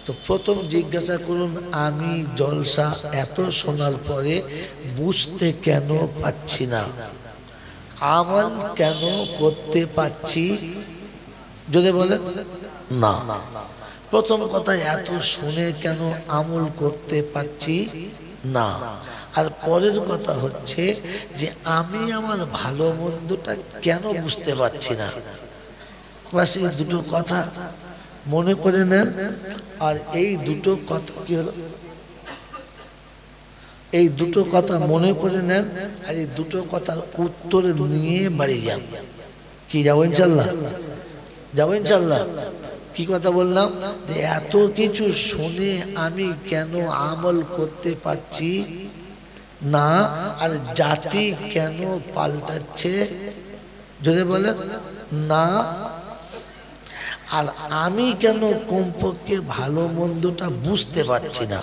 তো প্রথম জিজ্ঞাসা করুন, আমি জলসা এত শোনার পরে বুঝতে কেন পাচ্ছি না, আমল কেন করতে পাচ্ছি? যদি বলে না, প্রথম কথা এত শুনে কেন আমল করতে পাচ্ছি না। আর পরের কথা হচ্ছে যে আমি আমার ভালো মন্দটা কেন বুঝতে পারছি না। বাস এই দুটো কথা মনে করে নেন। আর এই দুটো কথা কি হলো, এই দুটো কথা মনে করে নেন। আর এই দুটো কথার উত্তর নিয়ে বাড়ি যান। কি যাবো ইনশাল্লাহ? যাবো ইনশাল্লাহ। কি কথা বললাম? যে এত কিছু শুনে আমি কেন আমল করতে পারছি না, আর জাতি কেন পাল্টাচ্ছে? যদি বলে না, আর আমি কেন কমপক্ষে ভালো মন্দটা বুঝতে পারছি না।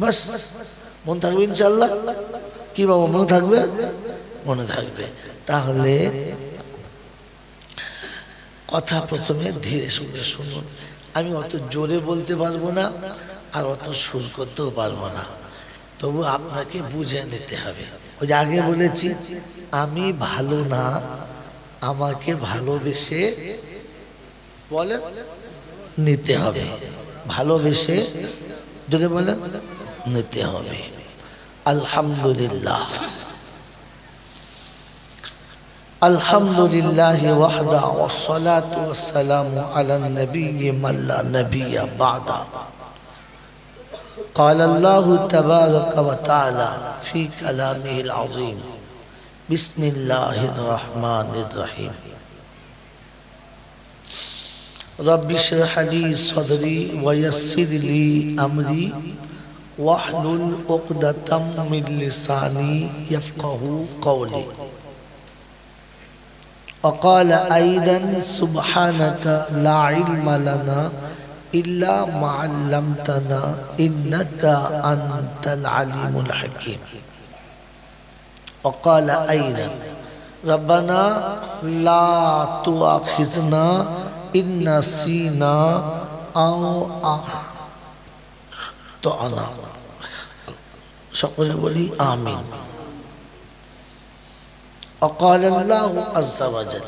বাস মন থাকবে ইনশাল্লাহ। কি বাবা মনে থাকবে? মনে থাকবে। তাহলে কথা প্রথমে ধীরে সুরে শুনুন। আমি অত জোরে বলতে পারবো না, আর অত সুর করতেও পারবো না, তবু আপনাকে বুঝে নিতে হবে। ওই যে আগে বলেছি, আমি ভালো না, আমাকে ভালোবেসে বলে নিতে হবে। ভালোবেসে যদি বলে নিতে হবে। আলহামদুলিল্লাহ, আলহামদুলিল্লাহ ওয়াহদা ওয়াসসালাতু ওয়াসসালামু আলান নবিয়্যি মান লা নবিয়্যা বা'দা। قال الله تبارك وتعالى في كلامه العظيم بسم الله الرحمن الرحيم رب اشرح لي صدري ويسر لي أمري واحلل عقدة من لساني يفقهوا قولي. وقال أيضا سبحانك لا علم لنا إلا ما علمتنا إنك أنت العليم الحكيم. وقال أيضا ربنا لا تؤاخذنا إن نسينا أو أخطأنا. সকলে বলি আমিন। وقال الله عز وجل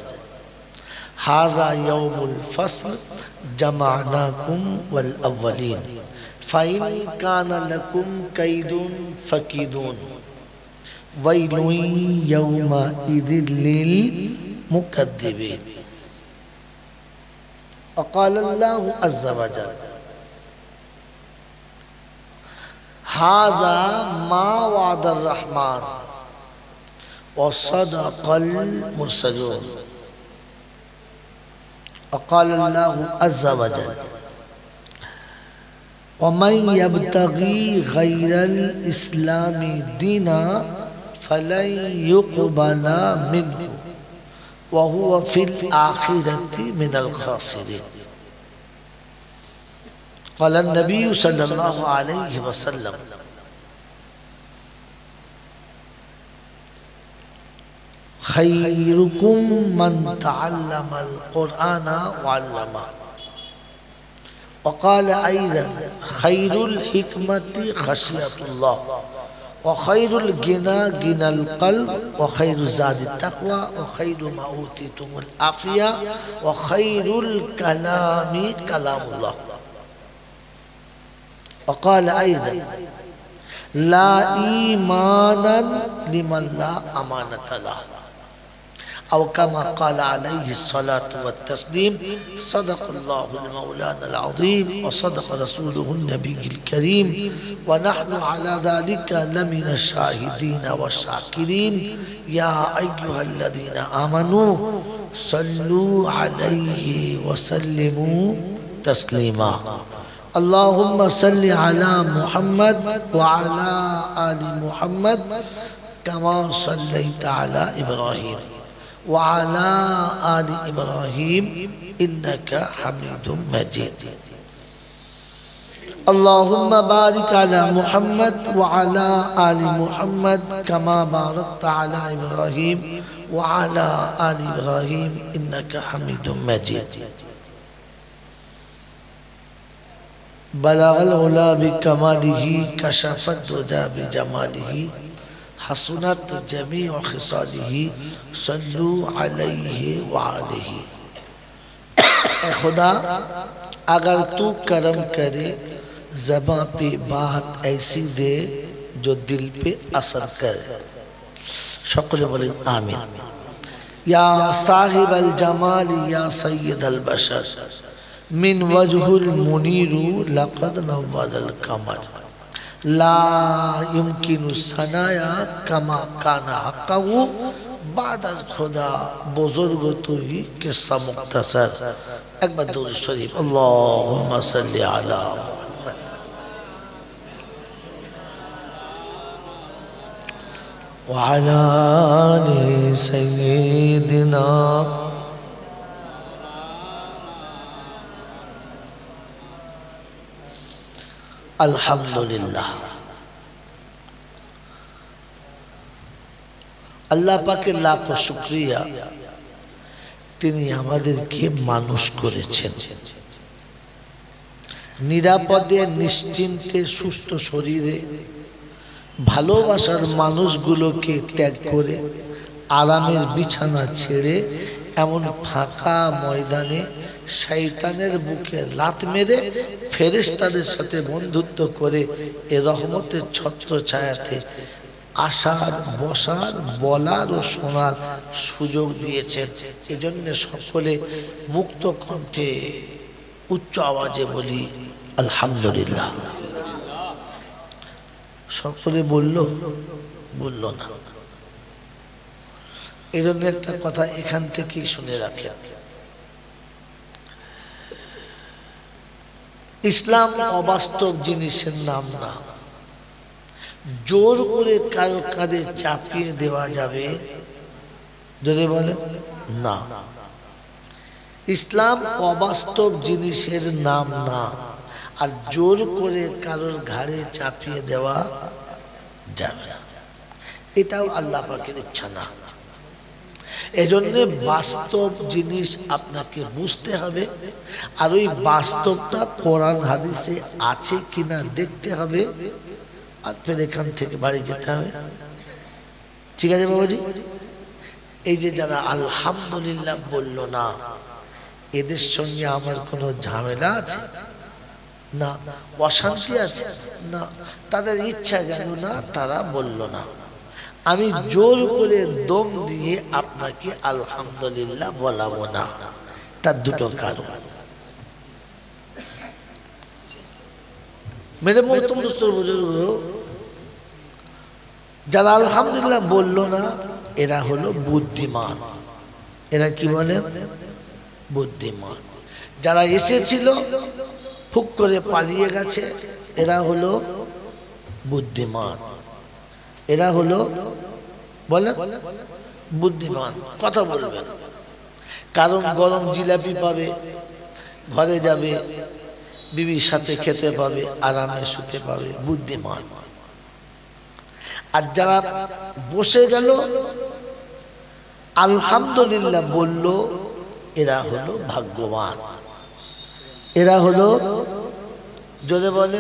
هذا يوم الفصل جمعناكم والأولين فإن كان لكم كيد فكيدون ويل يومئذ للمكذبين. وقال الله عز وجل هذا ما وعد الرحمن وصدق المرسلون. وقال الله عز وجل ومن يبتغي غير الإسلام دينا فلن يقبل منه وهو في الآخرة من الخاسرين. قال النبي صلى الله عليه وسلم خيركم من تعلم القرآن وعلمه. وقال أيضا خير الحكمة خشية الله وخير الغنى غنى القلب وخير الزاد التقوى وخير ما أوتيتم العافية وخير الكلام كلام الله. وقال أيضا لا إيمان لمن لا أمانة له. أو كما قال عليه الصلاة والتسليم صدق الله المولانا العظيم وصدق رسوله النبي الكريم ونحن على ذلك لمن الشاهدين والشاكرين. يا أيها الذين آمنوا صلوا عليه وسلموا تسليما. اللهم صل على محمد وعلى آل محمد كما صليت على إبراهيم وعلى آل إبراهيم إنك حميد مجيد. اللهم بارك على محمد وعلى آل محمد كما باركت على إبراهيم وعلى آل إبراهيم إنك حميد مجيد. बलागल उला बिकमालिही कशफत दुजा बिजमालिही हसनत जमीउ खिसालिही सल्लू अलैहि व आलिही। ए खुदा अगर तू करम करे ज़बां पे बात ऐसी दे जो दिल पे असर करे। शकले बोले आमीन। या साहिब अल जमाल या सैयद अल बशर मिन वजहुल मुनीरु लक़द नव्वरल कमर ला युमकिनु सनाया कमा काना हक़्क़हु बाद अज़ खुदा बुज़ुर्ग तू ही किस्सा मुख्तसर। एक बार दुरूद शरीफ अल्लाहुम्मा सल्लि अला व अला आलि सय्यिदिना। अल्हम्दुलिल्लाह। अल्लाह पाकेर लाखो शुक्रिया, তিনি আমাদেরকে মানুষ করেছেন। নিরাপদে নিশ্চিন্তে সুস্থ শরীরে ভালোবাসার মানুষগুলোকে ত্যাগ করে আরামের বিছানা ছেড়ে এমন ফাঁকা ময়দানে শয়তানের বুকে লাত মেরে ফেরেশতাদের সাথে বন্ধুত্ব করে এ রহমতের ছত্রছায়াতে আসার, বসার, বলার ও শোনার সুযোগ দিয়েছেন। এজন্য সকলে মুক্ত কণ্ঠে উচ্চ আওয়াজে বলি আলহামদুলিল্লাহ। সকলে বলল না। এই জন্য একটা কথা এখান থেকেই শুনে রাখেন, ইসলাম অবাস্তব জিনিসের নাম না। জোর করে কারো কাঁধে চাপিয়ে দেওয়া যাবে যদি বলে না। ইসলাম অবাস্তব জিনিসের নাম না, আর জোর করে কারোর ঘাড়ে চাপিয়ে দেওয়া যাবে না, এটাও আল্লাহ পাকের ইচ্ছা না। এজন্য বাস্তব জিনিস আপনাকে বুঝতে হবে, আর ওই বাস্তবটা কোরআন হাদিসে আছে কিনা দেখতে হবে, আর ফের এখান থেকে বাড়ি যেতে হবে। ঠিক আছে বাবাজি? এই যে যারা আলহামদুলিল্লাহ বলল না, এদের সঙ্গে আমার কোনো ঝামেলা আছে না, অশান্তি আছে না, তাদের ইচ্ছা গেল না, তারা বলল না। আমি জোর করে দম দিয়ে আপনাকে আলহামদুলিল্লাহ বলাবো না। তার দুটো কারণ। মেরে মোহতরম দোস্ত বুজুর্গ, যারা আলহামদুলিল্লাহ বলল না এরা হলো বুদ্ধিমান। এরা কি বলে? বুদ্ধিমান। যারা এসেছিল ফুক করে পালিয়ে গেছে এরা হলো বুদ্ধিমান। এরা হলো বলে বুদ্ধিমান। কথা বলবেন, কারণ গরম জিলাপি পাবে, ঘরে যাবে, বিবির সাথে খেতে পাবে, আরামে শুতে পাবে, বুদ্ধিমান। আর যারা বসে গেল আলহামদুলিল্লাহ বলল এরা হলো ভাগ্যবান। এরা হলো যদি বলে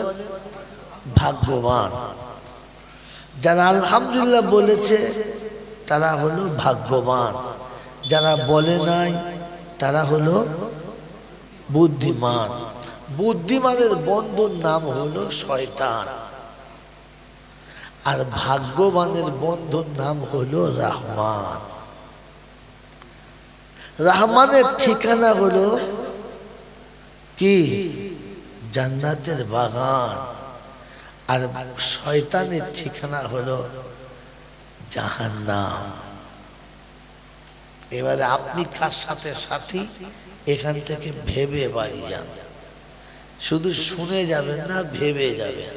ভাগ্যবান। যারা আলহামদুলিল্লাহ বলেছে তারা হলো ভাগ্যবান, যারা বলে নাই তারা হলো বুদ্ধিমান। বুদ্ধিমানের বন্ধুর নাম হলো শয়তান, আর ভাগ্যবানের বন্ধুর নাম হলো রহমান। রহমানের ঠিকানা হলো কি? জান্নাতের বাগান। আর শয়তানের ঠিকানা হলো জাহান্নাম। এবারে আপনি কার সাথে সাথী এখান থেকে ভেবে বাড়ি যান। শুধু শুনে যাবেন না, ভেবে যাবেন।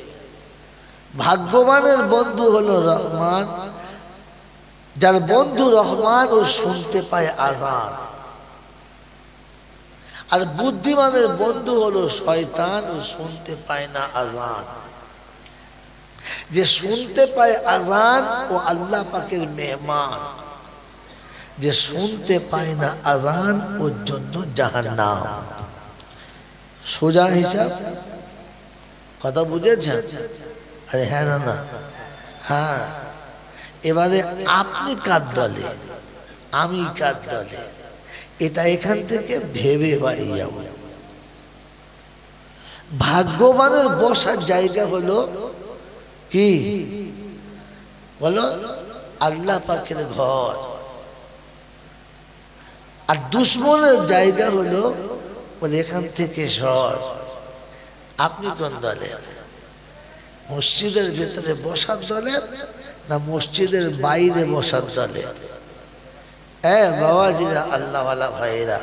ভাগ্যবানের বন্ধু হলো রহমান, যার বন্ধু রহমান ও শুনতে পায় আযান। আর বুদ্ধিমানের বন্ধু হলো শয়তান, ও শুনতে পায় না আযান। যে শুনতে পায় আযান ও আল্লাহ পাকের মেহমান, যে শুনতে পায় না আযান ওর জন্য জাহান্নাম। সোজা হিসাব কথা বুঝেছেন? আরে হ্যাঁ না না, হ্যাঁ। এবারে আপনি কার দলে, আমি কার দলে, এটা এখান থেকে ভেবে বাড়ি যাব। ভাগ্যবানের বসার জায়গা হলো কি বলো? আল্লাহ পাকের ঘর। আর দুশ্মনের জায়গা হলো বলে এখান থেকে সর। আপনি কোন দলের? মসজিদের ভেতরে বসার দলের না মসজিদের বাইরে বসার দলের? হ্যাঁ বাবাজিরা, আল্লাহওয়ালা ভাইরা,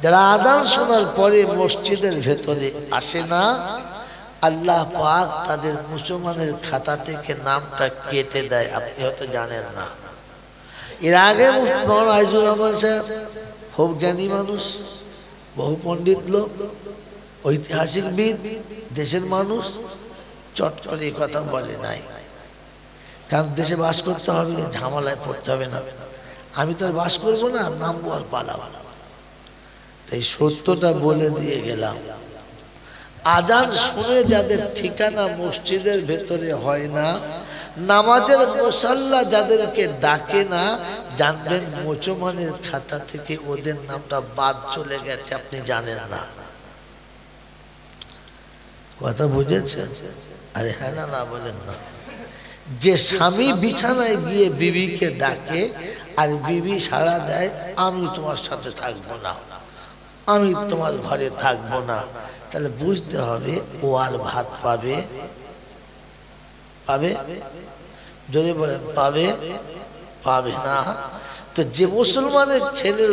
যারা আযান শোনার পরে মসজিদের ভেতরে আসে না, আল্লাহ পাক তাদের মুসলমানের খাতা থেকে নামটা কেটে দেয়। আপনি হয়তো জানেন না। এর আগে মৌলানা আজিজুর রহমান সাহেব খুব জ্ঞানী মানুষ, বহু পণ্ডিত লোক, ঐতিহাসিকবিদ, দেশের মানুষ, চট করে এই কথা বলে নাই। কারণ দেশে বাস করতে হবে, ঝামেলায় পড়তে হবে না। আমি তো আর বাস করবো না, নামবো আর পালাবো। তাই সত্যটা বলে দিয়ে গেলাম। আযান শুনে যাদের ঠিকানা মসজিদের ভেতরে হয় না, নামাজের মুসাল্লা যাদেরকে ডাকে না, জানবেন মুসলমানের খাতা থেকে ওদের নামটা বাদ চলে গেছে, আপনি জানেন না। কথা বুঝেছেন? আরে হ্যাঁ না না বলেন না। যে স্বামী বিছানায় গিয়ে বিবিকে ডাকে আর বিবি সাড়া দেয়, আমি তোমার সাথে থাকবো না, আমি তোমার ঘরে থাকবো না, তাহলে বুঝতে হবে ও আর ভাত পাবে? পাবে? যদি বলেন পাবে, পাবে না। তো যে মুসলমানের ছেলের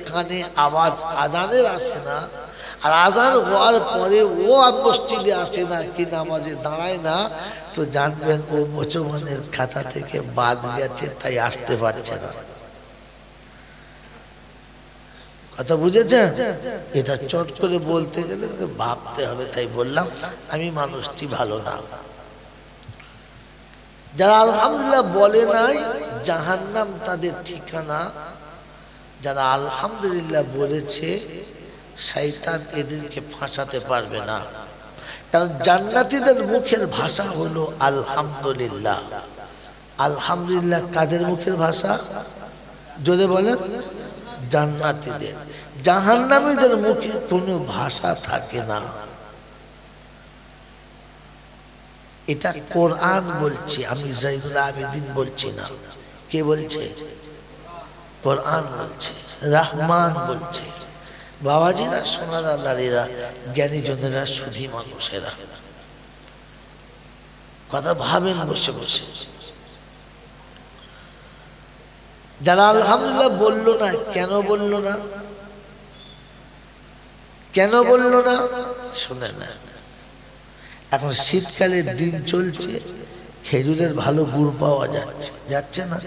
কানে আওয়াজ আযানের আসে না, আর আযান হওয়ার পরে ও মসজিদে আসে না কি নামাজে দাঁড়ায় না, তো জানবেন ও মুসলমানের খাতা থেকে বাদ গেছে, তাই আসতে পারছে না। কথা বুঝেছেন? এটা চট করে বলতে গেলে ভাবতে হবে, তাই বললাম। আমি মানুষটি ভালো না। যারা আলহামদুলিল্লাহ বলে নাই, জাহান্নাম তাদের ঠিকানা। যারা আলহামদুলিল্লাহ বলেছে, শয়তান এদেরকে ফাঁসাতে পারবে না। কারণ জান্নাতীদের মুখের ভাষা হলো আলহামদুলিল্লাহ। আলহামদুলিল্লাহ কাদের মুখের ভাষা? জোরে বলেন। জান্নাতীদের। জাহান্নামীদের মুখে কোনো ভাষা থাকে না। এটা কোরআন বলছে, আমি যায়দুল আবেদিন বলছি না। কে বলছে? কোরআন বলছে, রহমান বলছে। বাবাজিরা, সোনারা, লালীরা, জ্ঞানীজনেরা, সুধী মানুষেরা, কথা ভাবেন বসে বসে। যারা আলহামদুলিল্লাহ বললো না, কেন বললো না? কেন বললো না? শুনে না। এখন শীতকালের দিন চলছে, খেজুরের ভালো গুড় পাওয়া যাচ্ছে, যাচ্ছে না?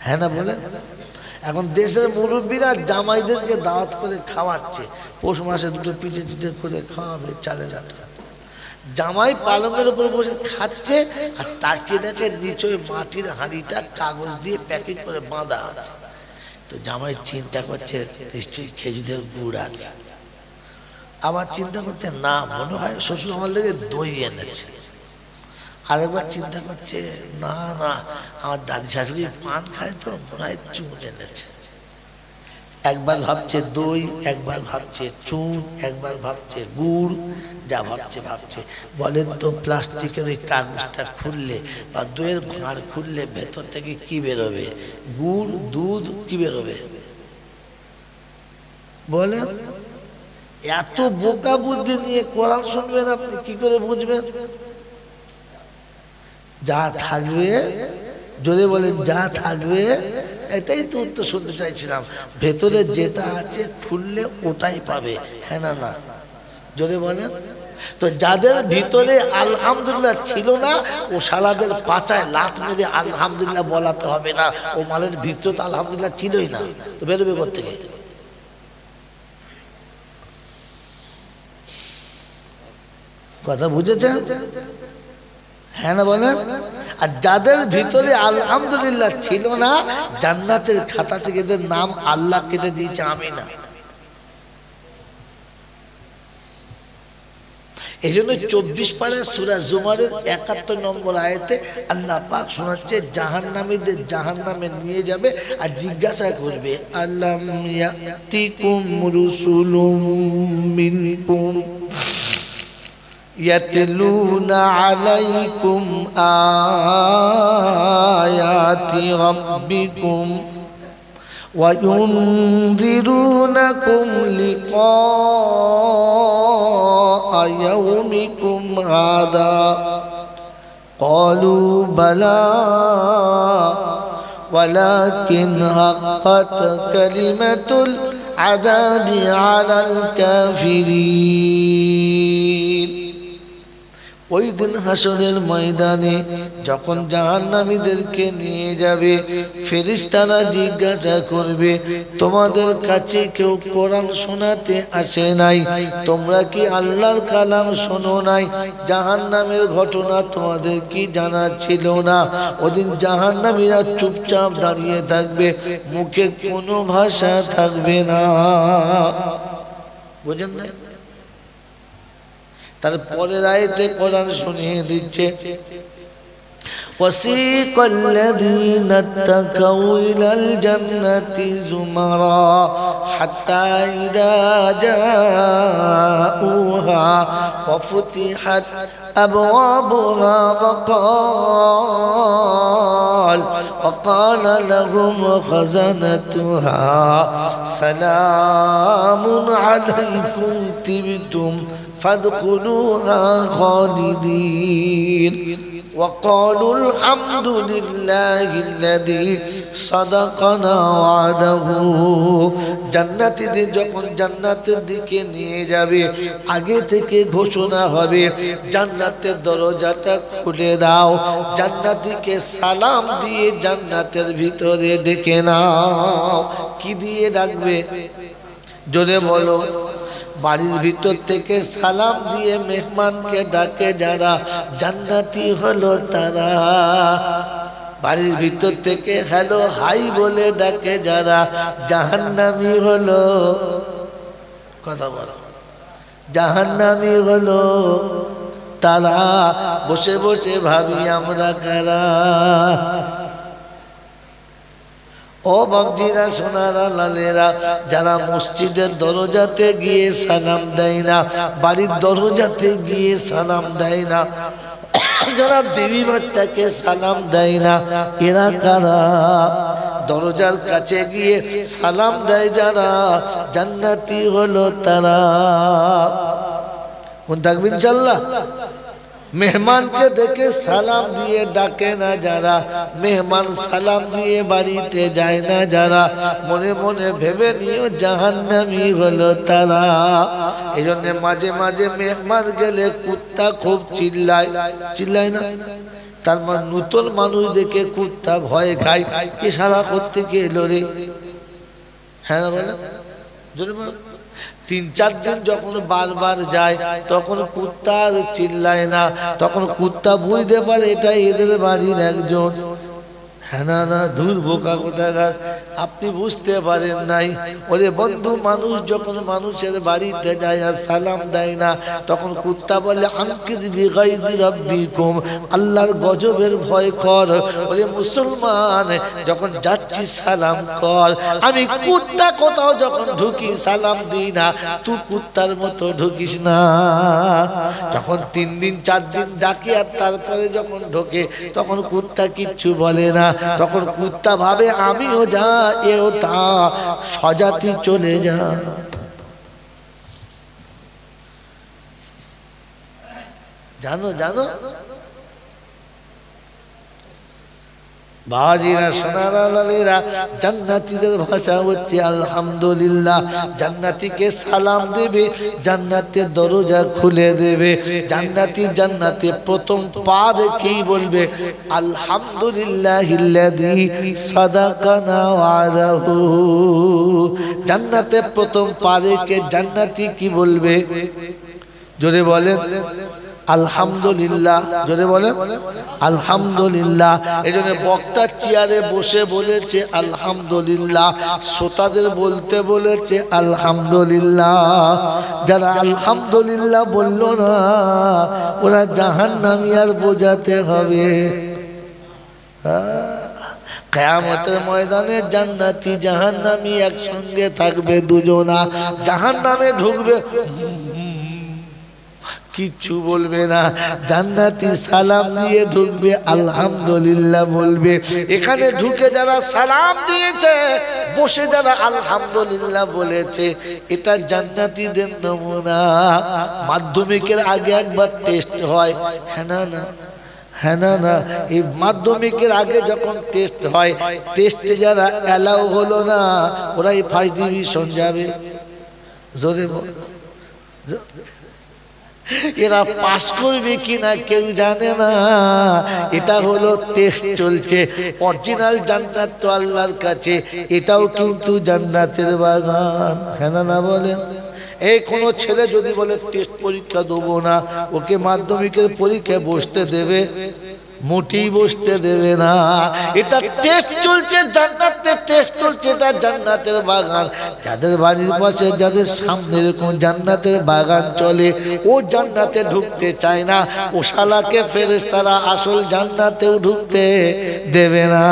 হ্যাঁ না বলে? এখন দেশের মুরব্বীরা জামাইদেরকে দাওয়াত করে খাওয়াচ্ছে, পৌষ মাসে দুটো পিঠে টিঠে করে খাওয়াবে, চালের আটা। জামাই পালঙ্কের উপর বসে খাচ্ছে, আর তাকে দেখে নিচে মাটির হাঁড়িটা কাগজ দিয়ে প্যাকেট করে বাঁধা আছে। তো জামাই চিন্তা করছে নিশ্চয়ই খেজুরের গুড় আছে। আবার চিন্তা করছে না, মনে হয় শ্বশুর আমার লেগে দই এনেছে। আরেকবার চিন্তা করছে না না, আমার দাদি শাশুড়ি পান খায় তো মনে হয় চুন এনেছে। একবার ভাবছে দই, একবার ভাবছে চুন, একবার ভাবছে গুড়। যা ভাবছে ভাবছে, বলেন তো প্লাস্টিকের ওই কাগজটা খুললে বা দইয়ের ভাঁড় খুললে ভেতর থেকে কি বেরোবে? গুড়, দুধ, কি বেরোবে বলেন? এত বোকা বুদ্ধি নিয়ে কোরআন শুনবেন, আপনি কি করে বুঝবেন? যা থাকবে, যদি বলেন যা থাকবে, এটাই তো উত্তর শুনতে চাইছিলাম। ভেতরে যেটা আছে খুললে ওটাই পাবে, হ্যাঁ না না? যদি বলেন তো যাদের ভিতরে আলহামদুলিল্লাহ ছিল না, ও শালাদের পাচায় লাত মেরে আলহামদুলিল্লাহ বলাতে হবে না। ও মালের ভিতরে তো আলহামদুলিল্লাহ ছিলই না, তো বেরোবে কোত্থেকে? কথা বুঝেছেন? হ্যাঁ না বলেন? আর যাদের ভিতরে আলহামদুলিল্লাহ ছিল না, জান্নাতের খাতা থেকে এদের নাম আল্লাহ কেটে দিয়েছে, আমি না। এই জন্য 24 পারা সূরা জুমারের 71 নম্বর আয়াতে আল্লাহ পাক শোনাচ্ছে জাহান্নামীদের জাহান্নামে নিয়ে যাবে আর জিজ্ঞাসা করবে আলাম ইয়াতিকুম রুসুলুম মিনকুম ইয়াতলুনা আলাইকুম আয়াতি রাব্বিকুম وَيُنذِرُونَكُمْ لِقَاءَ يَوْمِكُمْ هَذَا قَالُوا بَلَى وَلَكِنْ حَقَّتْ كَلِمَةُ الْعَذَابِ عَلَى الْكَافِرِينَ ওই দিন হাসরের ময়দানে যখন জাহান্নামীদেরকে নিয়ে যাবে ফেরেশতারা জিজ্ঞাসা করবে তোমাদের কাছে কেউ কোরআন শোনাতে আসে নাই? তোমরা কি আল্লাহর কালাম শোনো নাই? জাহান্নামের ঘটনা তোমাদের কি জানা ছিল না? ওদিন জাহান্নামীরা চুপচাপ দাঁড়িয়ে থাকবে, মুখে কোনো ভাষা থাকবে না। বুঝেন না? তারপরের আয়াতে কোরআন শুনিয়ে দিচ্ছে وَسِيقَ الَّذِينَ اتَّقَوْا إِلَى الْجَنَّةِ زُمَرًا حَتَّى إِذَا جَاءُوهَا وَفُتِحَتْ أَبْوَابُهَا وقال لهم خزنتها سلام عليكم طبتم فادخلوها خالدين وقالوا الحمد لله الذي صدقنا وعده। জান্নাতীদের যখন জান্নাতের দিকে নিয়ে যাবে আগে থেকে ঘোষণা হবে জান্নাতের দরজাটা খুলে দাও, জান্নাতীকে সালাম দিয়ে জান্নাতের ভিতরে ডেকে নাও। কি দিয়ে ডাকবে? জোরে বলো। বাড়ির ভিতর থেকে সালাম দিয়ে মেহমানকে ডাকে যারা জান্নাতি হলো তারা। বাড়ির ভিতর থেকে হ্যালো হাই বলে ডাকে যারা জাহান্নামী হলো। কথা বলো। জাহান্নামী হলো তারা। বসে বসে ভাবি আমরা কারা। ও বাবজিরা, সোনারা, লালেরা, যারা মসজিদের দরজাতে গিয়ে সালাম দেয় না, বাড়ির দরজাতে গিয়ে সালাম দেয় না, যারা বিবি বাচ্চাকে সালাম দেয় না, এরা কারা? দরজার কাছে গিয়ে সালাম দেয় যারা জান্নাতি হলো তারা। কোন থাকবে ইনশাআল্লাহ? মেহমানকে দেখে সালাম দিয়ে ডাকে না যারা, মেহমান সালাম দিয়ে বাড়িতে যায় না যারা, মনে মনে ভেবে নিও জাহান্নামী হলো তারা। এই জন্য মাঝে মাঝে মেহমান গেলে কুত্তা খুব চিল্লায়। চিল্লায় না? তার মানে নতুন মানুষ দেখে কুত্তা ভয় খায়, কি সারা করতে গিয়ে এলো রে। হ্যাঁ বলে। যদি 3-4 দিন যখন বারবার যায় তখন কুত্তা আর চিল্লায় না, তখন কুত্তা বুঝতে পারে এটা এদের বাড়ির একজন। হ্যাঁ না না, দূর বোকা কোথাকার, আপনি বুঝতে পারেন নাই। ওরে বন্ধু, মানুষ যখন মানুষের বাড়িতে যায় আর সালাম দেয় না তখন কুত্তা বলে আনকিদ বিগাইজি রাব্বিকুম, আল্লাহর গজবের ভয় কর। ওরে মুসলমান, যখন যাচ্ছি সালাম কর। আমি কুত্তা কোথাও যখন ঢুকি সালাম দিই না, তুই কুত্তার মতো ঢুকিস না। যখন 3 দিন 4 দিন ডাকি আর তারপরে যখন ঢোকে তখন কুত্তা কিচ্ছু বলে না, তখন কুত্তা ভাবে আমিও যা এও তা, স্বজাতি চলে যা। জানো জানো বাজিরা, সোনারা, লালেরা, জান্নাতীদের ভাষা হচ্ছে আলহামদুলিল্লাহ। জান্নাতীকে সালাম দেবে, জান্নাতের দরজা খুলে দেবে। জান্নাতে প্রথম পা রেখেই বলবে আলহামদুলিল্লাহিল্লাযী সাদাকানা ওয়াদাহু। জান্নাতে প্রথম পা রেখে জান্নাতি কি বলবে? জোরে বলেন। আলহামদুলিল্লাহ, জোরে বলেন আলহামদুলিল্লাহ। এই জন্য বক্তার চেয়ারে বসে বলেছে আলহামদুলিল্লাহ, শ্রোতাদের বলতে বলেছে আলহামদুলিল্লাহ। যারা আলহামদুলিল্লাহ বলল না ওরা জাহান্নামী, আর বোঝাতে হবে। কিয়ামতের ময়দানে জান্নাতি জাহান্নামী একসঙ্গে থাকবে, দুজনা। জাহান্নামে ঢুকবে, কিচ্ছু বলবে না, জান্নাতি সালাম দিয়ে ঢুকবে, আলহামদুলিল্লাহ বলবে। এখানে ঢুকে যারা সালাম দিয়েছে, বসে যারা আলহামদুলিল্লাহ বলেছে, এটা জান্নাতীদের নমুনা। মাধ্যমিকের আগে একবার টেস্ট হয়, হ্যাঁ না না, হ্যাঁ না না। এই মাধ্যমিকের আগে যখন টেস্ট হয়, টেস্টে যারা অ্যালাউ হলো না ওরাই ফার্স্ট ডিভিশন যাবে। জোরে বল, এরা পাস করবে কিনা কেউ জানে না। এটা হলো টেস্ট চলছে। অরিজিনাল জান্নাত তো আল্লাহর কাছে, এটাও কিন্তু জান্নাতের বাগান, হ্যাঁ না বলেন। এই কোনো ছেলে যদি বলে টেস্ট পরীক্ষা দেবো না, ওকে মাধ্যমিকের পরীক্ষায় বসতে দেবে? মোটেই বসতে দেবে না। এটা টেস্ট চলছে, জান্নাতের টেস্ট চলছে, এটা জান্নাতের বাগান। যাদের বাড়ির পাশে, যাদের সামনে এরকম জান্নাতের বাগান চলে, ও জান্নাতে ঢুকতে চায় না, ও শালাকে ফেরেশতারা আসল জান্নাতেও ঢুকতে দেবে না।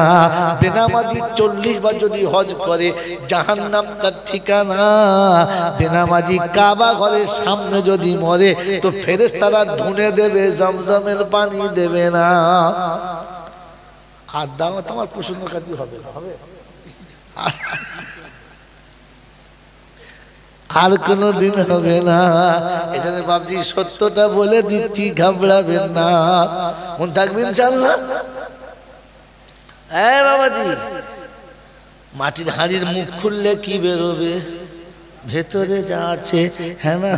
বেনামাজি 40 বার যদি হজ করে, জাহান্নাম তার ঠিকানা। বেনামাজি কাবা ঘরের সামনে যদি মরে, তো ফেরেশতারা ধুনে দেবে, জমজমের পানি দেবে না। আর দাওয়াত আমার প্রসন্ন কাটি হবে না, হবে আর কোনো দিন হবে না। এজন্য বাবজি সত্যটা বলে দিচ্ছি, ঘাবড়াবেন না, মন থাকবে ইনশাআল্লাহ। হ্যাঁ বাবাজি, মাটির হাঁড়ির মুখ খুললে কি বেরোবে? ভেতরে যা আছে, হ্যাঁ না।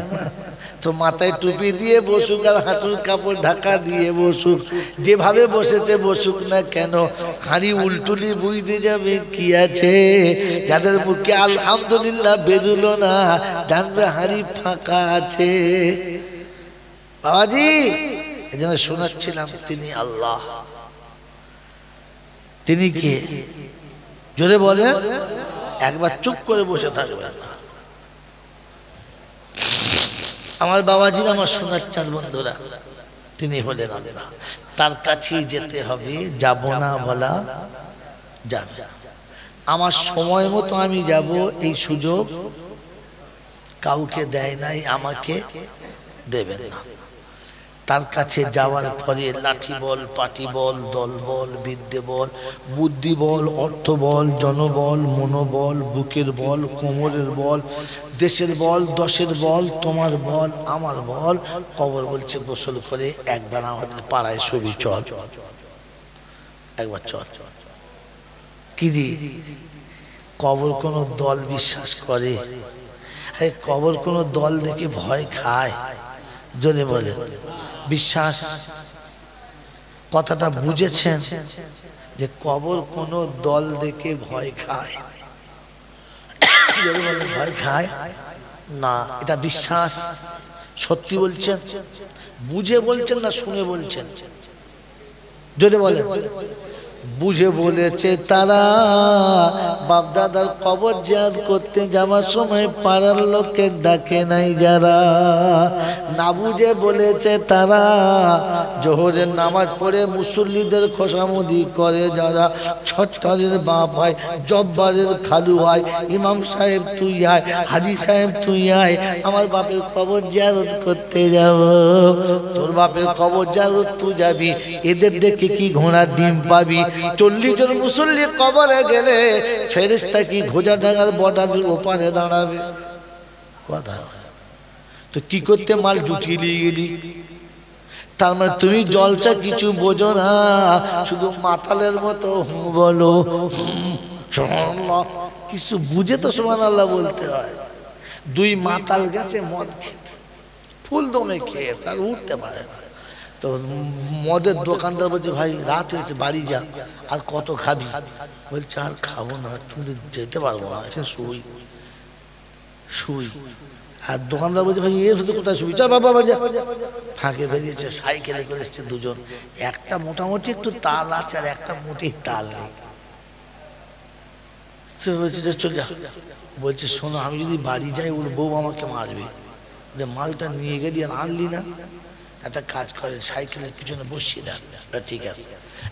তো মাথায় টুপি দিয়ে বসুক আর হাঁটুর কাপড় ঢাকা দিয়ে বসুক, যেভাবে বসেছে বসুক না কেন, হাঁড়ি উল্টুলি বুঝতে যাবে কি আছে। যাদের মুখে আলহামদুলিল্লাহ বেরুলো না, জানবে হাঁড়ি ফাঁকা আছে। বাবাজি এই জন্য শোনাচ্ছিলাম, তিনি আল্লাহ। তিনি কে? জোরে বলে, একবার চুপ করে বসে থাকবেন না। আমার বাবাজির, আমার সোনার চাঁদ বন্ধুরা, তিনি হলেন আল্লাহ। তার কাছেই যেতে হবে, যাব না বলা যাবে। আমার সময় মতো আমি যাব, এই সুযোগ কাউকে দেয় নাই, আমাকে দেবেন না। তার কাছে যাওয়ার পরে লাঠি বল, পাটি বল, দল বল, বিদ্যে বল, বুদ্ধি বল, অর্থ বল, জনবল, মনোবল, বুকের বল, কোমরের বল, দেশের বল, দশের বল, তোমার বল, আমার বল। কবর বলছে গোসল করে একবার আমাদের পাড়ায় ছবি চল, একবার চল। কি জি, কবর কোনো দল বিশ্বাস করে? কবর কোনো দল দেখে ভয় খায়? জোরে বলে বিশ্বাস। কথাটা বুঝেছেন যে কবর কোনো দল দেখে ভয় খায়? ভয় খায় না, এটা বিশ্বাস। সত্যি বলছেন? বুঝে বলছেন না শুনে বলছেন? যদি বলে বুঝে বলেছে তারা, বাপ দাদার কবর জিয়ারত করতে যাওয়ার সময় পাড়ার লোককে ডাকে নাই যারা। না বুঝে বলেছে তারা, জোহরের নামাজ পড়ে মুসল্লিদের খোসামদি করে যারা। ছট্টারের বাপ হয়, জব্বারের খালু হয়, ইমাম সাহেব তুই আয়, হাজি সাহেব তুই আয়, আমার বাপের কবর জিয়ারত করতে যাব। তোর বাপের কবর জিয়ারত তুই যাবি, এদের দেখে কি ঘোড়ার ডিম পাবি? 40 জন মুসল্লি কবরে গেলে ফেরেশতা কি ঘোজা ডাঙ্গার বর্ডারের ওপারে দাঁড়াবে? কথা তো কি করতে মাল জুটিয়ে নিয়ে গেলি? তার মানে তুমি জলসা কিছু বোঝো না, শুধু মাতালের মতো বলো সুবহানাল্লাহ। কিছু বুঝে তো সুবহানাল্লাহ বলতে হয়। 2 মাতাল গেছে মদ খেতে, ফুল দমে খেয়েছে, আর উঠতে পারে না। তো মদের দোকানদার বলছে, ভাই রাত হয়েছে, বাড়ি যা, আর কত খাবি? বলছে আর খাবো না, কিন্তু যেতে পারবো না, শুই শুই। আর দোকানদার বলছে ভাই এর ভিতরে কোথায় শুবি, চল বাবা বাজা। ফাঁকে বেরিয়েছে, সাইকেলে করে এসছে দুজন, একটা মোটামুটি একটু তাল আছে আর একটা মোটেই তাল নেই। বলছে চল যা। বলছে শোনো, আমি যদি বাড়ি যাই ওর বউ আমাকে মারবে, মালটা নিয়ে গেলি আর আনলি না, একটা কাজ করে সাইকেলের পিছনে বসিয়ে দেন। ঠিক আছে,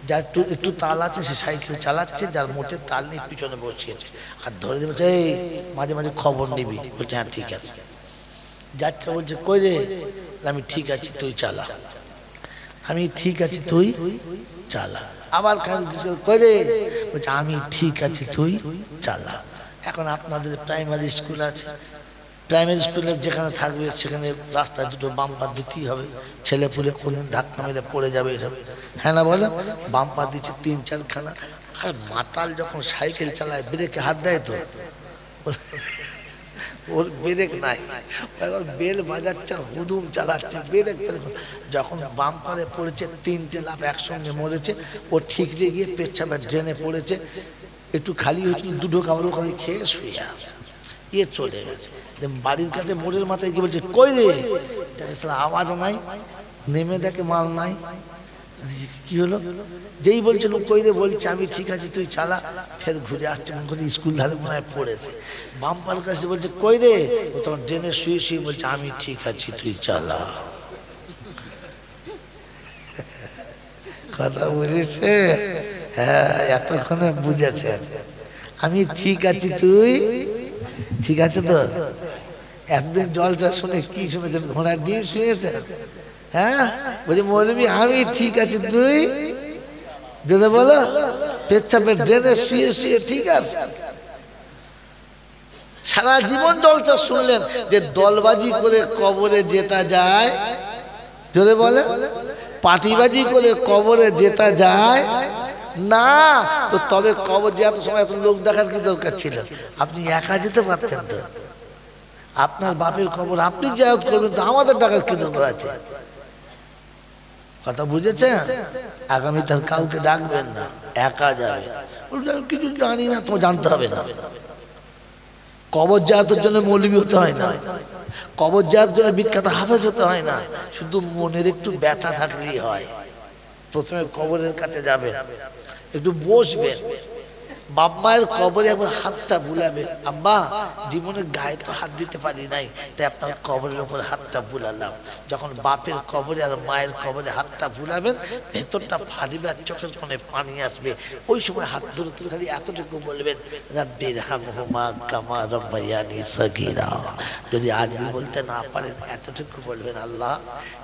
যার একটু তাল আছে সে সাইকেল চালাচ্ছে, যার মোটে তাল নেই পিছনে বসিয়েছে, আর ধরে দেবে এই মাঝে মাঝে খবর নিবি। বলছে হ্যাঁ ঠিক আছে। যাচ্ছে, বলছে কই রে, আমি ঠিক আছি তুই চালা। আমি ঠিক আছি তুই চালা। আবার কই রে, বলছে আমি ঠিক আছি তুই চালা। এখন আপনাদের প্রাইমারি স্কুল আছে, প্রাইমারি স্কুলে যেখানে থাকবে সেখানে রাস্তায় দুটো বাম্পার দিতেই হবে, ছেলে পুলে কোনদিন ধাক্কা মেরে পড়ে যাবে এসব, হ্যাঁ না বলো? বাম্পার দিচ্ছে 3-4খানা। আর মাতাল যখন সাইকেল চালায় ব্রেকে হাত দেয় তো, ওর ব্রেক নাই, এবার বেল বাজাচ্ছে, হুদুম চালাচ্ছে, ব্রেক যখন বাম্পারে পড়েছে 3টে লাফ একসঙ্গে মরেছে। ও ঠিকরে গিয়ে পেচ্ছাপের ড্রেনে পড়েছে, একটু খালি হচ্ছিল, দুটো কাপড় ওখানে খেয়ে শুয়ে আছে, ইয়ে চলে গেছে। বাড়ির কাছে মোড়ের মাথায় গিয়ে বলছে কই রে, দেখে আওয়াজও নাই, নেমে দেখে মাল নাই। কি হলো? যেই বলছিল কই রে, বলছে আমি ঠিক আছি তুই চালা। ফের ঘুরে আসছে, মনে করি স্কুল ধারে মনে হয় পড়েছে। বাম্পার কাছে বলছে কই রে, ও তোমার ড্রেনে শুয়ে শুয়ে বলছে আমি ঠিক আছি তুই চালা। কথা বুঝেছে? হ্যাঁ, এতক্ষণে বুঝেছে। আমি ঠিক আছি তুই ঠিক আছে তো। এতদিন জলসা শুনে কি শুনেছেন? ঘোড়ার ডিম শুনেছেন? হ্যাঁ, বলছি মৌলবী আমি ঠিক আছি তুই, যদি বলো পেচ্ছাপের ড্রেনে শুয়ে শুয়ে ঠিক আছে। সারা জীবন জলসা শুনলেন যে দলবাজি করে কবরে জেতা যায়, যদি বলে পাটিবাজি করে কবরে জেতা যায় না, তো তবে কবর যে এত সময় এত লোক দেখার কি দরকার ছিল? আপনি একা যেতে পারতেন তো। আপনার বাপের খবর আপনি জিয়ারত করবেন, তো আমাদের ডাকার কি দরকার আছে? কথা বুঝেছেন? আগামী তার কাউকে ডাকবেন না, একা যাবে। কিছু জানি না, তো জানতে হবে না। কবর জিয়ারতের জন্য মৌলবী হতে হয় না, কবর জিয়ারতের জন্য বিখ্যাত হাফেজ হতে হয় না, শুধু মনের একটু ব্যথা থাকলেই হয়। প্রথমে কবরের কাছে যাবেন, একটু বসবেন, বাপ মায়ের কবরে একবার হাতটা বুলাবেন। আব্বা জীবনের গায়ে তো হাত দিতে পারি নাই, তাই আপনার কবরের উপর হাতটা বুলালাম। যখন বাপের কবরে আর মায়ের কবরে হাতটা বুলাবেন, ভেতরটা ফাটিবে আর চোখের কোণে পানি আসবে। ওই সময় হাত ধরে তুলে খালি এতটুকু বলবেন রাব্বিরহামহুমা কামা রাব্বায়ানি সগীরা। যদি আরবি বলতে না পারেন, এতটুকু বলবেন আল্লাহ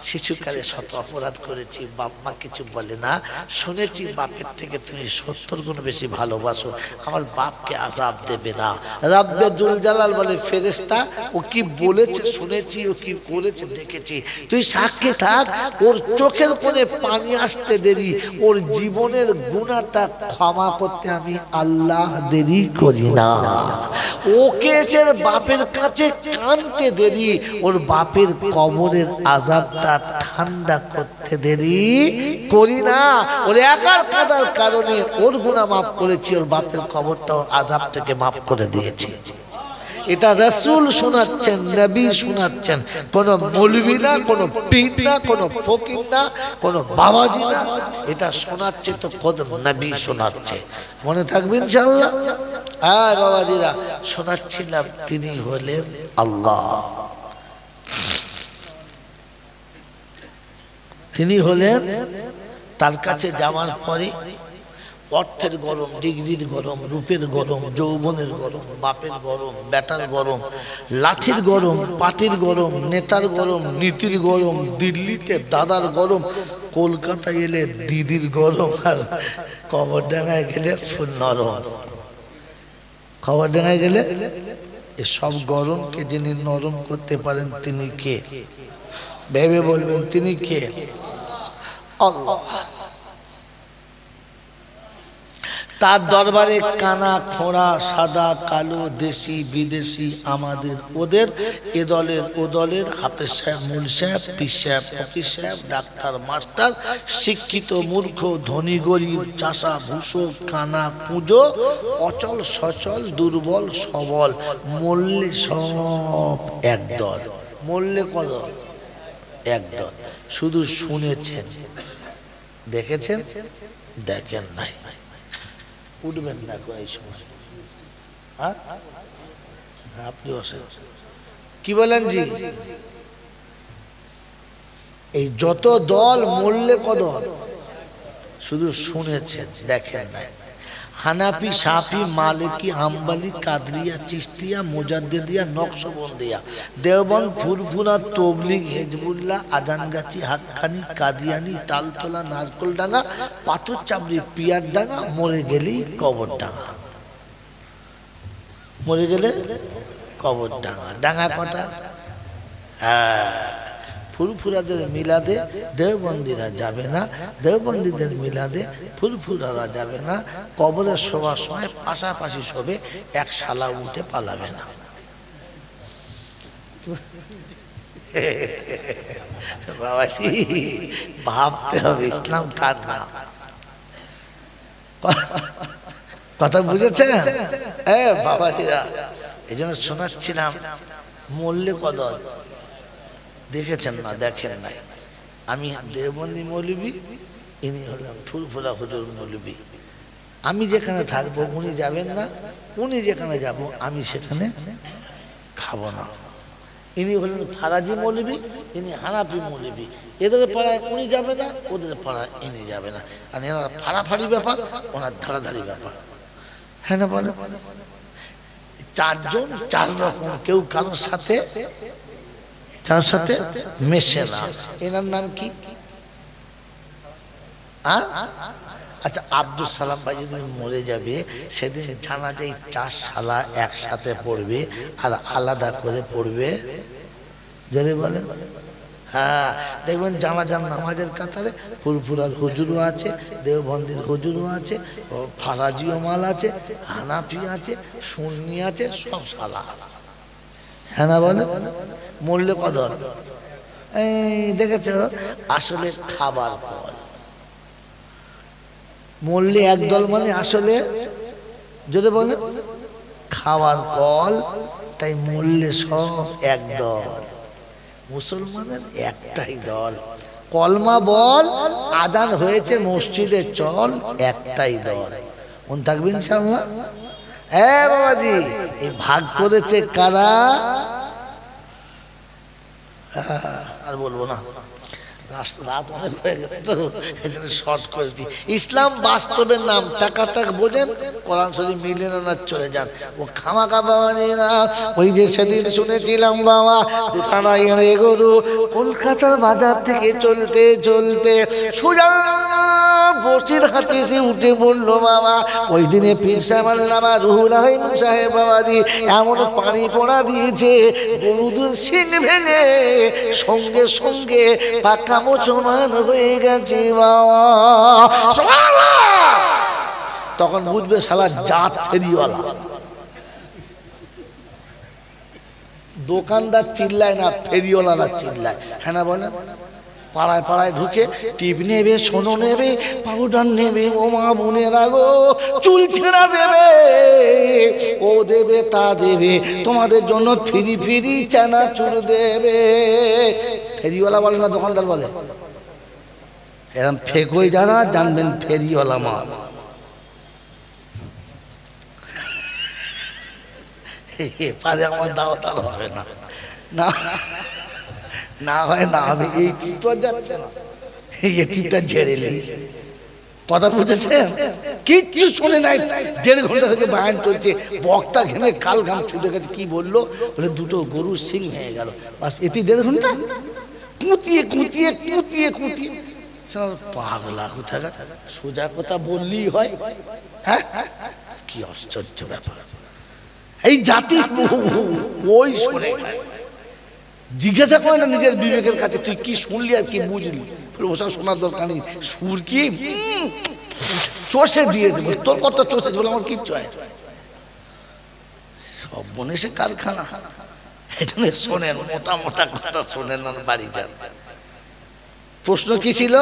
শিশুকালে শত অপরাধ করেছি, বাপ মা কিছু বলে না, শুনেছি বাপের থেকে তুমি 70 গুণ বেশি ভালোবাসো, আমার বাপকে আযাব দেবে না। রাব্বে জুল জালাল বলে ফেরেশতা ও কি বলেছে শুনেছি, ও কি করেছে দেখেছি, তুই সাক্ষী থাক। ওর চোখের কোণে পানি আসতে দেরি, ওর জীবনের গুনাহটা ক্ষমা করতে আমি আল্লাহ দেরি করি না। ওকে এসে বাপের কাছে কাঁদতে দেরি, ওর বাপের কবরের আযাবটা ঠান্ডা করতে দেরি করি না। ওর একার কাঁদার কারণে ওর গুনাহ মাফ করেছি, ওর বাপের কবরটাও আযাব থেকে মাফ করে দিয়েছি। এটা রাসূল শোনাচ্ছেন, নবী শোনাচ্ছেন, কোন মৌলবী না, কোন পীর না, কোন ফকির না, কোন বাবাজি না, এটা শোনাচ্ছে তো খোদ নবী শোনাচ্ছে। মনে থাকবে ইনশাআল্লাহ। হ্যাঁ বাবাজিরা, শোনাচ্ছিলাম তিনি হলেন আল্লাহ, তিনি হলেন। তার কাছে যাওয়ার পরে অর্থের গরম, ডিগ্রির গরম, রূপের গরম, যৌবনের গরম, বাপের গরম, বেটার গরম, লাঠির গরম, পাটির গরম, নেতার গরম, নীতির গরম, দিল্লিতে দাদার গরম, কলকাতায় এলে দিদির গরম, আর কবরডাঙ্গায় গেলে ফুল নরম। কবরডাঙ্গায় গেলে এসব গরমকে যিনি নরম করতে পারেন তিনি কে? ভেবে বলবেন তিনি কে? আল্লাহ। তার দরবারে কানা খোঁড়া সাদা কালো দেশি বিদেশি আমাদের ওদের এ দলের ও দলের হাফেজ সাহেব মূল সাহেব পীর সাহেব ফকির সাহেব ডাক্তার মাস্টার শিক্ষিত মূর্খ ধনী গরিব চাষা ভূষো কানা কুঁজো অচল সচল দুর্বল সবল মল্লে সব একদল। মল্লে কদল একদল। শুধু শুনেছেন, দেখেছেন দেখেন নাই। উঠবেন না কোন এই সময়। আপনি বসেন। কি বলেন জি? এই যত দল মল্লে কদল, শুধু শুনেছেন দেখেন নাই। হানাফি শাফি মালিকি হাম্বলি কাদরিয়া চিশতিয়া মুজাদ্দিদিয়া নকশবন্দিয়া দেওবন্দ ফুরফুরা তবলিগ হিজবুল্লাহ আজানগাছি হাক্কানি কাদিয়ানি তালতলা নারকলডাঙ্গা পাথর চাবড়ি পিয়ারডাঙ্গা মরে গেলেই কবরডাঙ্গা। মরে গেলে কবরডাঙ্গা। ডাঙ্গা কটা? হ্যাঁ, ফুরফুরাদের মিলাদে দেওবন্দিরা যাবে না, দেওবন্দিদের মিলাদে ফুরফুরারা যাবে না। কবরে শোবার সময় পাশাপাশি শোবে, এক শালা উঠে পালাবে না। বাবাজি ভাবতে হবে ইসলাম কার নাম। কথা বুঝেছেন? বাবাজিরা এই জন্য শোনাচ্ছিলাম মল্লে কদল। দেখেছেন না দেখেন নাই। আমি দেওবন্দি মৌলবী, ইনি হলেন ফুরফুরা হুজুর মৌলবী। আমি যেখানে থাকবো উনি যাবেন না, উনি যেখানে যাব আমি সেখানে খাবো না। ইনি হলেন ফারাজি মৌলবী, ইনি হানাফি মৌলবী। এদের পাড়ায় উনি যাবে না, ওদের পাড়ায় ইনি যাবে না। আর এনার ফাড়াফাড়ি ব্যাপার, ওনার ধারাধারি ব্যাপার। হ্যাঁ না বলে? চারজন চার রকম, কেউ কারোর সাথে তার সাথে মেশে না। এনার নাম কি? আচ্ছা, আব্দুল সালাম ভাই যেদিন মরে যাবে সেদিন জানা যায় চার শালা একসাথে পড়বে আর আলাদা করে পড়বে। যদি বলে হ্যাঁ, দেখবেন জানাজার নামাজের কাতারে ফুরফুরার হুজুরও আছে, দেওবন্দির হুজুরও আছে, ফারাজিও মাল আছে, হানাফি আছে, সুন্নি আছে, সব শালা আছে। হ্যাঁ না বলে? মূল্য কদর। এই দেখেছ, আসলে খাবার ফল। মূল্যে একদল মানে আসলে যদি বলে খাওয়ার ফল, তাই মূল্যে সব একদল। মুসলমানের একটাই দল। কলমা বল, আজান হয়েছে মসজিদে চল, একটাই দল। মন থাকবে ইনশাআল্লাহ। হ্যাঁ বাবাজি, এই ভাগ করেছে কারা? আর বলবো না, রাত অনেক হয়ে গেছে তো এই জন্য শর্ট করেছি। ইসলাম বাস্তবের নাম। টাকা বোঝেন, কোরআন শরীফ মিলে না চলে যান। ও খামাকা বাবাজি না। ওই যে সেদিন শুনেছিলাম বাবা দুখানা এড়ে গরু কলকাতার বাজার থেকে চলতে চলতে সোজা বসির হাতে এসে উঠে পড়লো বাবা। ওই দিনে পীর সাহেব আল্লামা রুহুল আমিন সাহেব বাবাজি এমন পানি পড়া দিয়েছে, গরুদের শিং ভেঙে সঙ্গে সঙ্গে পাকা মুসলমান হয়ে গেছে বাবা। তখন বুঝবে শালা জাত ফেরিওয়ালা। দোকানদার চিল্লায় না, ফেরিওয়ালারা চিল্লায়। হ্যাঁ না বলেন? পাড়ায় পাড়ায় ঢুকে টিপ নেবে, সোনো নেবে, পাউডার নেবে, ও মা বোনেরা গো চুল ছেঁড়া দেবে, ও দেবে তা দেবে, তোমাদের জন্য ফিরি ফিরি চানাচুর দেবে। ফেরিওয়ালা বলে না, দোকানদার বলে। এরকম ফেকই যারা জানবেন ফেরিওয়ালা মা। পারে আমার দাওয়াত আর হবে না, না না হয় না হবে। এই টিপটা যাচ্ছে না, এই টিপটা ঝেড়ে নেই। কথা বুঝেছেন? কিচ্ছু শুনে নাই। 1.5 ঘন্টা থেকে বায়ান চলছে, বক্তা ঘেমে কাল ঘাম ছুটে গেছে। কি বললো? বলে দুটো গরুর সিং হয়ে গেল। বাস এটি 1.5 ঘন্টা কুঁতিয়ে কুঁতিয়ে কুঁতিয়ে কুঁতিয়ে পাগলা কোথাকার। সোজা কথা বললেই হয়। হ্যাঁ, কি আশ্চর্য ব্যাপার। এই জাতি ওই শোনে, জিজ্ঞাসা করে না নিজের বিবেকের কাছে তুই কি শুনলি আর কি বুঝলি। ওসব শোনার দরকার নেই। সুর কি চষে দিয়েছে, তোর কত চষেছে বলে আমার কিচ্ছু হয় না। সব বনেছে কারখানা। এই জন্য শোনেন, মোটা মোটা কথা শোনেন, বাড়ি যান। প্রশ্ন কি ছিল?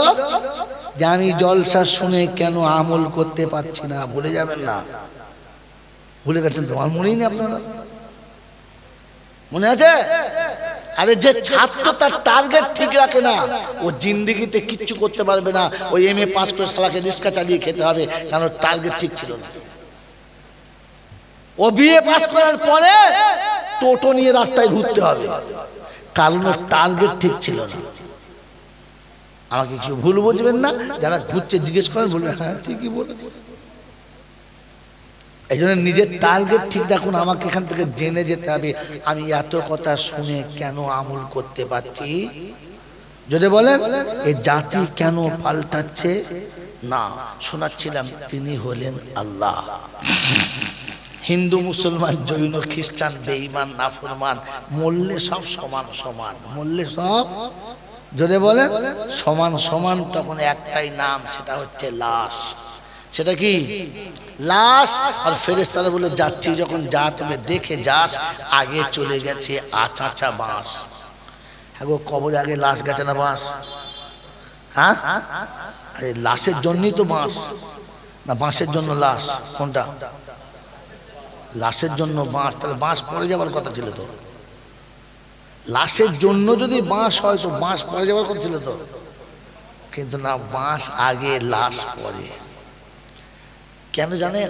যে আমি জলসা শুনে কেন আমল করতে পারছি না? ভুলে যাবেন না। ভুলে গেছেন তো? আমার মনেই নেই আপনারা, মনে আছে? আরে যে ছাত্র তার টার্গেট ঠিক রাখে না, ও জিন্দেগিতে কিচ্ছু করতে পারবে না। ওই MA পাস করে শালাকে রিক্সা চালিয়ে খেতে হবে, কারণ টার্গেট ঠিক ছিল না। ও BA পাস করার পরে টোটো নিয়ে রাস্তায় ঘুরতে হবে, কারণ ওর টার্গেট ঠিক ছিল না। আমাকে কেউ ভুল বুঝবেন না, যারা ঘুরছে জিজ্ঞেস করেন, বলবেন হ্যাঁ ঠিকই বলেছে। এই জন্য নিজের টার্গেট ঠিক রাখুন। আমাকে এখান থেকে জেনে যেতে হবে আমি এত কথা শুনে কেন আমল করতে পারছি। যদি বলেন এই জাতি কেন পাল্টাচ্ছে না, শোনাচ্ছিলাম তিনি হলেন আল্লাহ। হিন্দু, মুসলমান, জৈন, খ্রিস্টান, বেঈমান, নাফরমান, মরলে সব সমান সমান, মরলে সব, যদি বলেন সমান সমান, তখন একটাই নাম, সেটা হচ্ছে লাশ। সেটা কি? লাশ। আর ফেরেশতারা বলে যাচ্ছি যখন যা তবে দেখে যাস, আগে চলে গেছে আচাচা বাঁশ। হ্যাঁ গো, কবরে আগে লাশ গেছে না বাঁশ? হ্যাঁ, আরে লাশের জন্যই তো বাঁশ, না বাঁশের জন্য লাশ? কোনটা? লাশের জন্য বাঁশ। তাহলে বাঁশ পড়ে যাবার কথা ছিল তো। লাশের জন্য যদি বাঁশ হয় তো বাঁশ পড়ে যাবার কথা ছিল তো, কিন্তু না, বাঁশ আগে, লাশ পরে। কেন জানেন?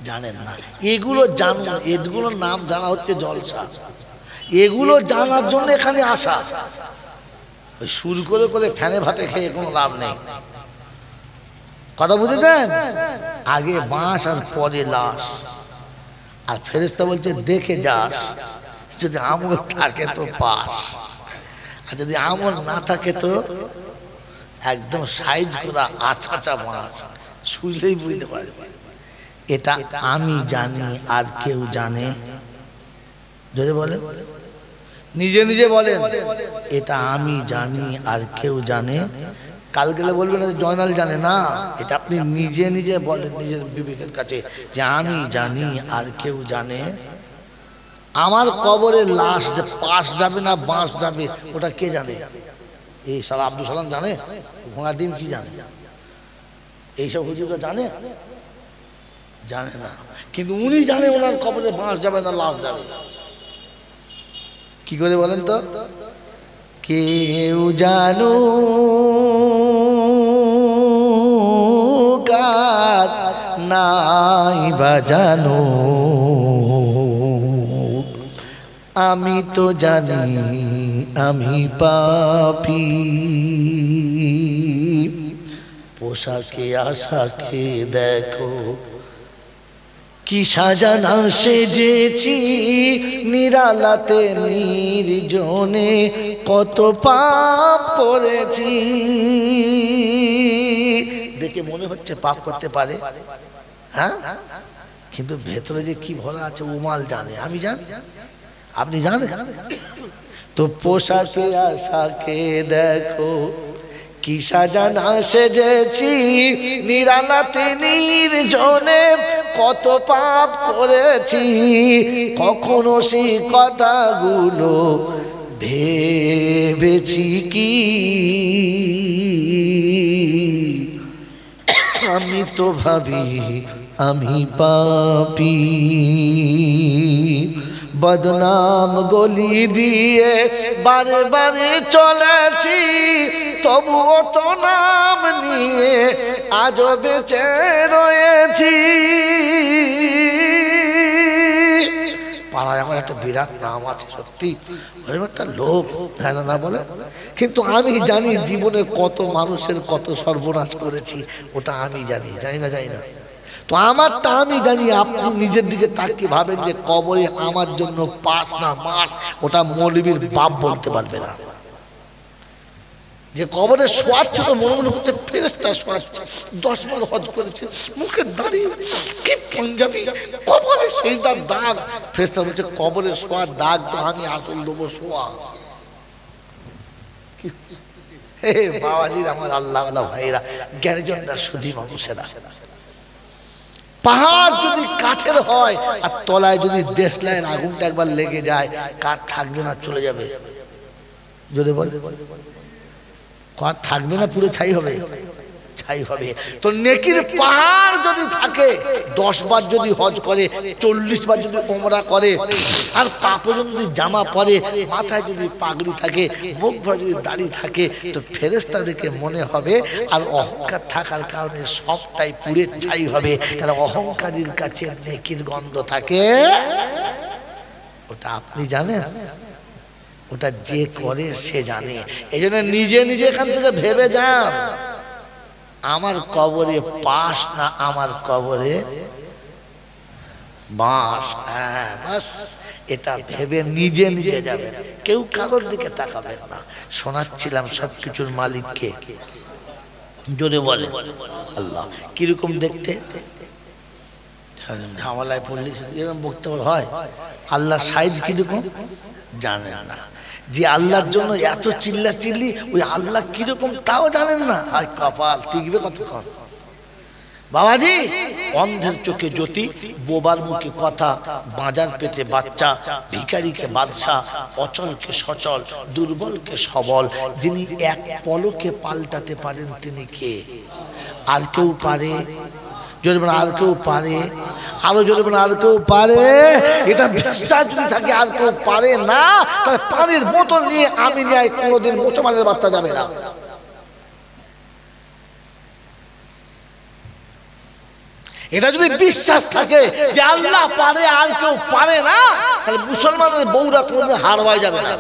জানেন না। এগুলো জানুন, এগুলোর নাম জানা হচ্ছে জলসা। এগুলো জানার জন্য এখানে আসা। ওই সুর করে করে ফ্যানে ভাতে খেয়ে কোনো লাভ নেই। কথা বুঝেছেন? আগে বাঁশ আর পরে লাশ। আর ফেরেশতা বলছে দেখে যাস, যদি আমল থাকে তো পাস, আর যদি আমল না থাকে তো একদম সাইজ করা আছাচা বাঁশ, শুইলেই বুঝতে পারবে। এটা আমি জানি, আর কেউ জানে? যদি বলেন, নিজে নিজে বলেন, এটা আমি জানি আর কেউ জানে? কাল গেলে বলবেন জয়নাল জানে না। এটা আপনি নিজে নিজে বলেন নিজের বিবেকের কাছে যে আমি জানি আর কেউ জানে। আমার কবরে লাশ যে পাশ যাবে না বাঁশ যাবে, ওটা কে জানে? এই সারা আব্দুল সালাম জানে? ঘোড়া ডিম কি জানে? এইসব হুজুররা জানে? জানে না। কিন্তু উনি জানে ওনার কবরে বাঁশ যাবে না লাশ যাবে। কি করে বলেন তো? কেউ জানো কার নাই বাজানো, আমি তো জানি আমি পাপী। পোশাকে আশাকে দেখো কি সাজানা সেজেছি, নিরালাতে নির্জনে কত পাপ করেছি। দেখে মনে হচ্ছে পাপ করতে পারে, হ্যাঁ, কিন্তু ভেতরে যে কি ভরা আছে উমাল জানে, আমি জানি, আপনি জানেন তো। পোশাকে আশাকে দেখো কি সাজানা সেজেছি, নিরালাতে নির্জনে কত পাপ করেছি। কখনো সেই কথাগুলো ভেবেছি কি? আমি তো ভাবি আমি পাপী, বদনাম গলি দিয়ে বারে বারে চলেছি, তবুও তো নাম নিয়ে আজও বেঁচে রয়েছি। পাড়ায় আমার একটা বিরাট নাম আছে, সত্যি একটা লোক, তাই না বলে? কিন্তু আমি জানি জীবনে কত মানুষের কত সর্বনাশ করেছি, ওটা আমি জানি, জানি না? জানি না তো আমারটা আমি জানি। আপনি নিজের দিকে তাকিয়ে ভাবেন যে কবরে আমার জন্য পাস না মাস, ওটা মৌলবীর বাপ বলতে পারবে না। যে কবরে শোয়াচ্ছে তো মনে মনে করতে ফেরেশতা শোয়াচ্ছে, 10 বার হজ করেছে, মুখের দাড়ি কি পাঞ্জাবি, কবরে সেজদার দাগ। ফেরেশতা বলছে কবরে শোয়ার দাগ তো আমি আসল দেবো শোয়া। হে বাবাজির আমার আল্লাহ ভাইরা, জ্ঞানীজনরা, সুধী মানুষেরা, পাহাড় যদি কাঠের হয় আর তলায় যদি দেশলাইয়ের আগুনটা একবার লেগে যায়, কাঠ থাকবে না, চলে যাবে। জোরে বলে, কাঠ থাকবে না, পুরো ছাই হবে, ছাই হবে। তো নেকির পাহাড় যদি থাকে, 10 বার যদি হজ করে, 40 বার যদি ওমরা করে, আর পা পর্যন্ত যদি জামা পরে, মাথায় যদি পাগড়ি থাকে, মুখ ভরা যদি দাড়ি থাকে, তো ফেরেশতাদেরকে মনে হবে। আর অহংকার থাকার কারণে সবটাই পুড়ে ছাই হবে, কারণ অহংকারীর কাছে নেকির গন্ধ থাকে। ওটা আপনি জানেন, ওটা যে করে সে জানে। এই জন্য নিজে নিজে এখান থেকে ভেবে যান, আমার কবরে পাশ না আমার কবরে বাঁশ। হ্যাঁ, বাস এটা ভেবে নিজে নিজে যাবেন, কেউ কারোর দিকে তাকাবেন না। শোনাচ্ছিলাম সবকিছুর মালিককে। জোরে বলে আল্লাহ। কিরকম দেখতে? ঝামেলায় পড়লে এরকম বক্তব্য হয়। আল্লাহ সাইজ কিরকম জানেন না, যে আল্লাহর জন্য এত চিল্লা চিল্লি, ওই আল্লাহ কিরকম তাও জানেন না। হায় কপাল, টিকবে কতক্ষণ? বাবাজি, অন্ধের চোখে জ্যোতি, বোবার মুখে কথা, বাঁজার পেটে বাচ্চা, ভিখারিকে বাদশা, অচলকে সচল, দুর্বলকে সবল, যিনি এক পলকে পাল্টাতে পারেন তিনি কে? আর কেউ পারে? জোরে বলেন, আর কেউ পারে? আরো জোরে বলেন, আর কেউ পারে? এটা বিশ্বাস যদি থাকে আর কেউ পারে না, তাহলে পানির বোতল নিয়ে আমি নিয়ে কোনোদিন মুসলমানের বাচ্চা যাবে না। এটা যদি বিশ্বাস থাকে যে আল্লাহ পারে আর কেউ পারে না, তাহলে মুসলমানের বউরা কোনোদিন হার হয়ে যাবে না।